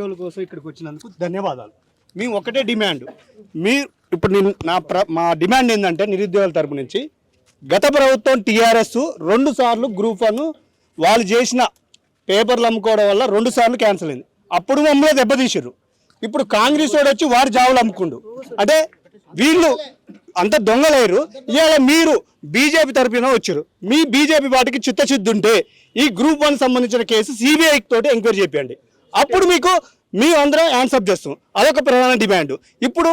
కోసం ఇక్కడికి వచ్చినందుకు ధన్యవాదాలు. మేము ఒకటే డిమాండ్, మీరు ఇప్పుడు మా డిమాండ్ ఏంటంటే నిరుద్యోగుల తరపు నుంచి గత ప్రభుత్వం టీఆర్ఎస్ 2 సార్లు గ్రూప్ 1 వాళ్ళు చేసిన పేపర్లు అమ్ముకోవడం వల్ల 2 సార్లు క్యాన్సిల్ అయింది. అప్పుడు మమ్మల్ని దెబ్బతీసారు. ఇప్పుడు కాంగ్రెస్ వాడు వచ్చి వారు జావులు అమ్ముకుండు. అంటే వీళ్ళు అంత దొంగలేరు. ఇవాళ మీరు బీజేపీ తరపున వచ్చారు. మీ బీజేపీ వాటికి చిత్తశుద్ధి ఉంటే ఈ గ్రూప్ 1 సంబంధించిన కేసు సిబిఐ తోటి ఎంక్వైరీ చేయండి. అప్పుడు మీకు మీ అందరం ఆన్సర్ చేస్తాం. అదొక ప్రధాన డిమాండ్. ఇప్పుడు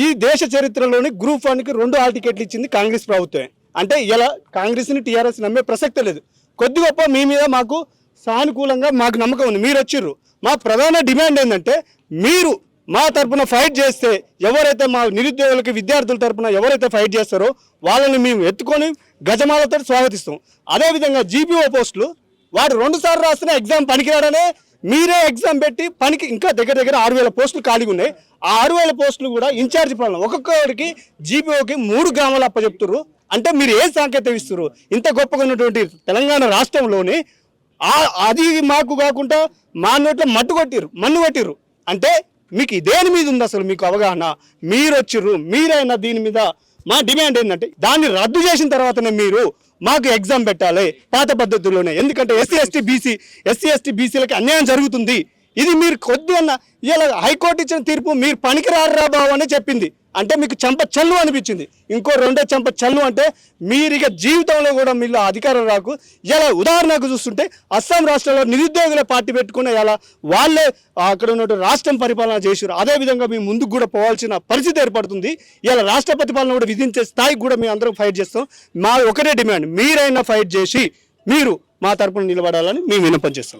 ఈ దేశ చరిత్రలోని గ్రూప్ 1కి 2 హాల్ టికెట్లు ఇచ్చింది కాంగ్రెస్ ప్రభుత్వమే. అంటే ఇలా కాంగ్రెస్ని టీఆర్ఎస్ నమ్మే ప్రసక్తే లేదు. కొద్ది గొప్ప మీ మీద మాకు సానుకూలంగా మాకు నమ్మకం ఉంది. మీరు వచ్చిర్రు. మా ప్రధాన డిమాండ్ ఏంటంటే మీరు మా తరపున ఫైట్ చేస్తే, ఎవరైతే మా నిరుద్యోగులకి విద్యార్థుల తరపున ఎవరైతే ఫైట్ చేస్తారో వాళ్ళని మేము ఎత్తుకొని గజమాలతో స్వాగతిస్తాం. అదేవిధంగా జీపీఓ పోస్టులు వాడు 2 సార్లు రాస్తున్న ఎగ్జామ్ పనికిరాడనే మీరే ఎగ్జామ్ పెట్టి పనికి ఇంకా దగ్గర 6,000 పోస్టులు ఖాళీగా ఉన్నాయి. ఆ 6,000 పోస్టులు కూడా ఇన్ఛార్జ్ పాలన ఒక్కొక్కరికి జీపీఓకి 3 గ్రామాలు అప్పచెప్తున్నారు. అంటే మీరు ఏ సాంకేతిక ఇస్తున్నారు? ఇంత గొప్పగా ఉన్నటువంటి తెలంగాణ రాష్ట్రంలోని అది మాకు కాకుండా మా నోట్లో మన్ను కొట్టిర్రు. అంటే మీకు దేని మీద ఉంది అసలు మీకు అవగాహన? మీరు వచ్చిర్రు, మీరైనా దీని మీద మా డిమాండ్ ఏంటంటే దాన్ని రద్దు చేసిన తర్వాతనే మీరు మాకు ఎగ్జామ్ పెట్టాలి పాత పద్ధతుల్లోనే. ఎందుకంటే ఎస్సీ ఎస్టీ బీసీలకి అన్యాయం జరుగుతుంది. ఇది మీరు కొద్దిగా ఇలా హైకోర్టు ఇచ్చిన తీర్పు మీరు పనికిరారా బాబు అని చెప్పింది. అంటే మీకు చెంప చల్లు అనిపించింది. ఇంకో 2 చెంప చల్లు అంటే మీరు ఇక జీవితంలో కూడా మీరు అధికారం రాకు. ఇలా ఉదాహరణకు చూస్తుంటే అస్సాం రాష్ట్రంలో నిరుద్యోగుల పార్టీ పెట్టుకున్న ఇలా వాళ్ళే అక్కడ ఉన్నట్టు రాష్ట్రం పరిపాలన చేశారు. అదేవిధంగా మేము ముందుకు కూడా పోవాల్సిన పరిస్థితి ఏర్పడుతుంది. ఇలా రాష్ట్ర పరిపాలన కూడా విధించే స్థాయికి కూడా మేము అందరం ఫైట్ చేస్తాం. మా ఒకటే డిమాండ్, మీరైనా ఫైట్ చేసి మీరు మా తరపున నిలబడాలని మేము విన్నపం చేస్తున్నాం.